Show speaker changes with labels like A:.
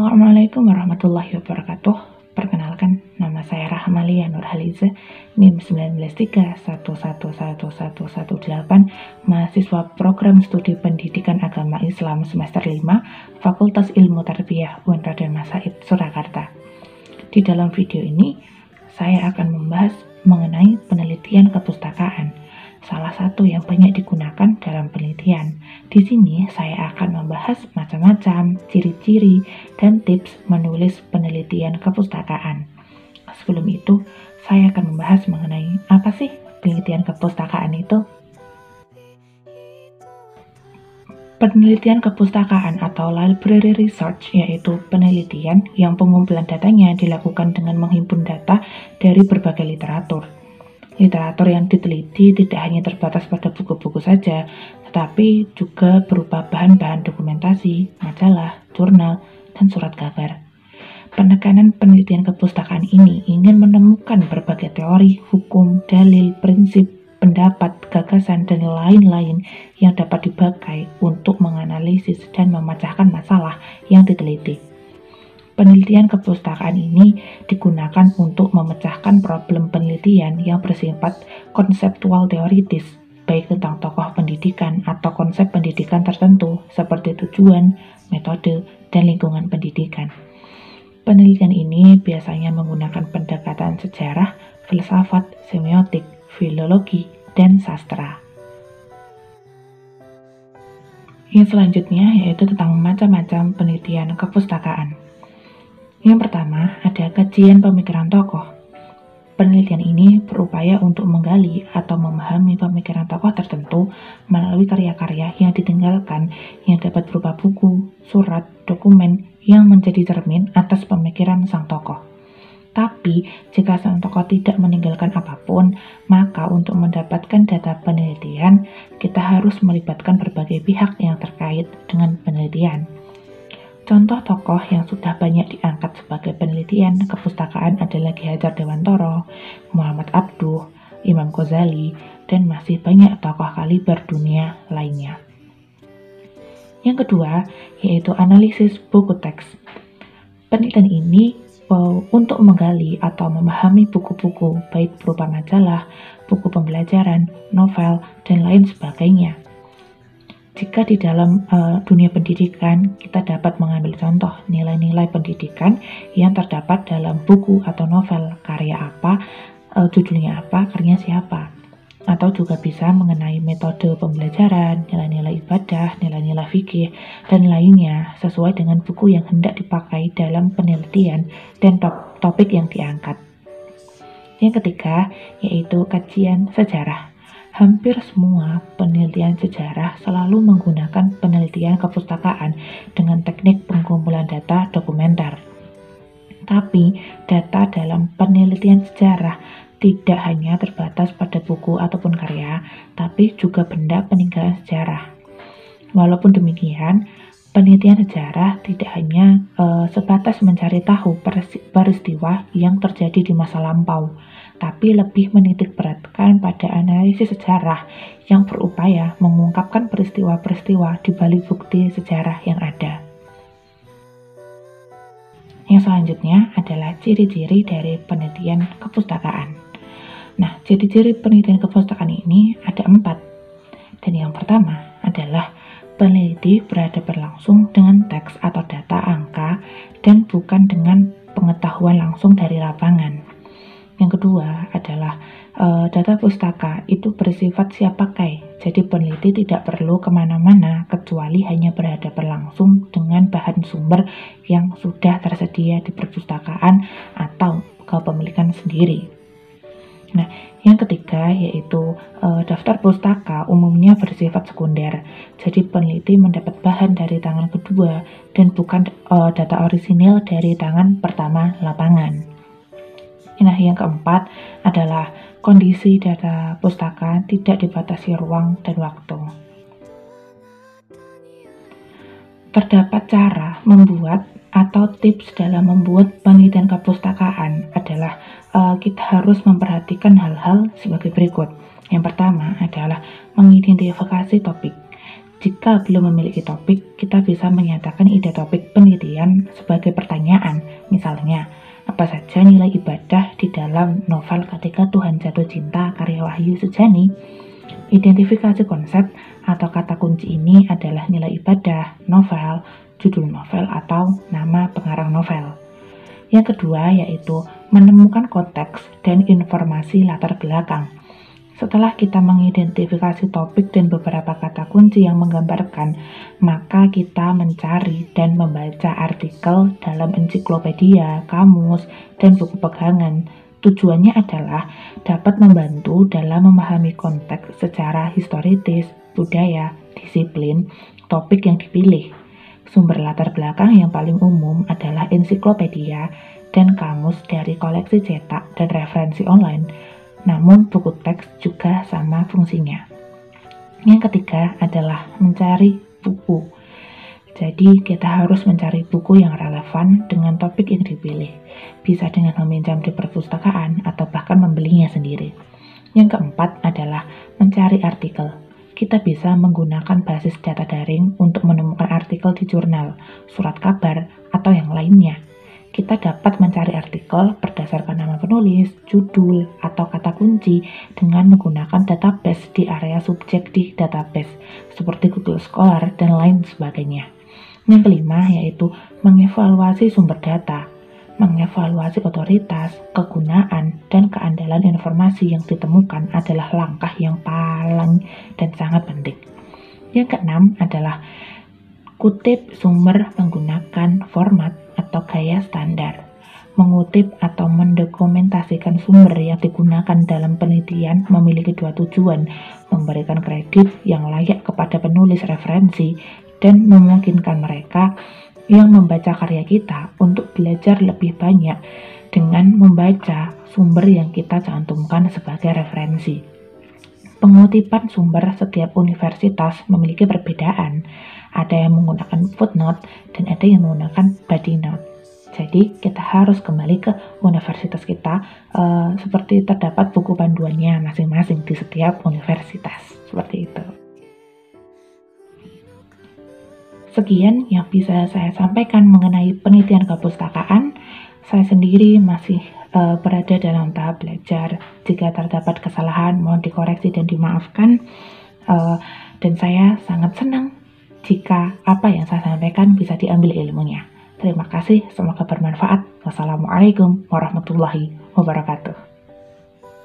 A: Assalamualaikum warahmatullahi wabarakatuh. Perkenalkan, nama saya Rahmalia Nurhaliza, NIM 193111118, mahasiswa Program Studi Pendidikan Agama Islam semester 5, Fakultas Ilmu Tarbiyah UIN Raden Mas Said, Surakarta. Di dalam video ini, saya akan membahas mengenai penelitian kepustakaan, salah satu yang banyak digunakan dalam penelitian. Di sini saya akan membahas macam-macam ciri-ciri dan tips menulis penelitian kepustakaan. Sebelum itu, saya akan membahas mengenai apa sih penelitian kepustakaan itu. Penelitian kepustakaan atau library research yaitu penelitian yang pengumpulan datanya dilakukan dengan menghimpun data dari berbagai literatur. Literatur yang diteliti tidak hanya terbatas pada buku-buku saja, tetapi juga berupa bahan-bahan dokumentasi, majalah, jurnal, dan surat kabar. Penekanan penelitian kepustakaan ini ingin menemukan berbagai teori, hukum, dalil, prinsip, pendapat, gagasan, dan lain-lain yang dapat dipakai untuk menganalisis dan memecahkan masalah yang diteliti. Penelitian kepustakaan ini digunakan untuk memecahkan problem penelitian yang bersifat konseptual teoritis, baik tentang tokoh pendidikan atau konsep pendidikan tertentu seperti tujuan, metode, dan lingkungan pendidikan. Penelitian ini biasanya menggunakan pendekatan sejarah, filsafat, semiotik, filologi, dan sastra. Yang selanjutnya yaitu tentang macam-macam penelitian kepustakaan. Yang pertama, ada kajian pemikiran tokoh. Penelitian ini berupaya untuk menggali atau memahami pemikiran tokoh tertentu melalui karya-karya yang ditinggalkan yang dapat berupa buku, surat, dokumen yang menjadi cermin atas pemikiran sang tokoh. Tapi, jika sang tokoh tidak meninggalkan apapun, maka untuk mendapatkan data penelitian, kita harus melibatkan berbagai pihak yang terkait dengan penelitian. Contoh tokoh yang sudah banyak diangkat sebagai penelitian kepustakaan adalah Ki Hajar Dewantara, Muhammad Abduh, Imam Ghazali, dan masih banyak tokoh kaliber dunia lainnya. Yang kedua, yaitu analisis buku teks. Penelitian ini untuk menggali atau memahami buku-buku, baik berupa majalah, buku pembelajaran, novel, dan lain sebagainya. Jika di dalam dunia pendidikan, kita dapat mengambil contoh nilai-nilai pendidikan yang terdapat dalam buku atau novel, karya apa, judulnya apa, karyanya siapa. Atau juga bisa mengenai metode pembelajaran, nilai-nilai ibadah, nilai-nilai fikih, dan lainnya sesuai dengan buku yang hendak dipakai dalam penelitian dan topik yang diangkat. Yang ketiga, yaitu kajian sejarah. Hampir semua penelitian sejarah selalu menggunakan penelitian kepustakaan dengan teknik pengumpulan data dokumenter. Tapi, data dalam penelitian sejarah tidak hanya terbatas pada buku ataupun karya, tapi juga benda peninggalan sejarah. Walaupun demikian, penelitian sejarah tidak hanya sebatas mencari tahu peristiwa yang terjadi di masa lampau, tapi lebih menitik beratkan pada analisis sejarah yang berupaya mengungkapkan peristiwa-peristiwa di balik bukti sejarah yang ada. Yang selanjutnya adalah ciri-ciri dari penelitian kepustakaan. Nah, ciri-ciri penelitian kepustakaan ini ada 4. Dan yang pertama adalah peneliti berhadapan langsung dengan teks atau data angka dan bukan dengan pengetahuan langsung dari lapangan. Yang kedua adalah data pustaka itu bersifat siap pakai, jadi peneliti tidak perlu kemana-mana kecuali hanya berhadapan langsung dengan bahan sumber yang sudah tersedia di perpustakaan atau kepemilikan sendiri. Nah, yang ketiga yaitu daftar pustaka umumnya bersifat sekunder, jadi peneliti mendapat bahan dari tangan kedua dan bukan data orisinil dari tangan pertama lapangan. Nah, yang keempat adalah kondisi data pustaka tidak dibatasi ruang dan waktu. Terdapat cara membuat atau tips dalam membuat penelitian kepustakaan adalah kita harus memperhatikan hal-hal sebagai berikut. Yang pertama adalah mengidentifikasi topik. Jika belum memiliki topik, kita bisa menyatakan ide topik penelitian sebagai pertanyaan. Misalnya, apa saja nilai ibadah di dalam novel Ketika Tuhan Jatuh Cinta karya Wahyu Sujani? Identifikasi konsep atau kata kunci ini adalah nilai ibadah, novel, judul novel, atau nama pengarang novel. Yang kedua yaitu menemukan konteks dan informasi latar belakang. Setelah kita mengidentifikasi topik dan beberapa kata kunci yang menggambarkan, maka kita mencari dan membaca artikel dalam ensiklopedia, kamus, dan buku pegangan. Tujuannya adalah dapat membantu dalam memahami konteks secara historis, budaya, disiplin, topik yang dipilih. Sumber latar belakang yang paling umum adalah ensiklopedia dan kamus dari koleksi cetak dan referensi online. Namun buku teks juga sama fungsinya. Yang ketiga adalah mencari buku. Jadi kita harus mencari buku yang relevan dengan topik yang dipilih. Bisa dengan meminjam di perpustakaan atau bahkan membelinya sendiri. Yang keempat adalah mencari artikel. Kita bisa menggunakan basis data daring untuk menemukan artikel di jurnal, surat kabar, atau yang lainnya. Kita dapat mencari artikel berdasarkan nama penulis, judul, atau kata kunci dengan menggunakan database di area subjek di database, seperti Google Scholar dan lain sebagainya. Yang kelima yaitu mengevaluasi sumber data, mengevaluasi otoritas, kegunaan, dan keandalan informasi yang ditemukan adalah langkah yang paling dan sangat penting. Yang keenam adalah kutip sumber menggunakan format atau gaya standar. Mengutip atau mendokumentasikan sumber yang digunakan dalam penelitian memiliki dua tujuan, memberikan kredit yang layak kepada penulis referensi dan memungkinkan mereka yang membaca karya kita untuk belajar lebih banyak dengan membaca sumber yang kita cantumkan sebagai referensi. Pengutipan sumber setiap universitas memiliki perbedaan. Ada yang menggunakan footnote dan ada yang menggunakan body note. Jadi kita harus kembali ke universitas kita seperti terdapat buku panduannya masing-masing di setiap universitas. Seperti itu. Sekian yang bisa saya sampaikan mengenai penelitian kepustakaan. Saya sendiri masih berada dalam tahap belajar. Jika terdapat kesalahan, mohon dikoreksi dan dimaafkan. Dan saya sangat senang jika apa yang saya sampaikan bisa diambil ilmunya. Terima kasih, semoga bermanfaat. Wassalamualaikum warahmatullahi wabarakatuh.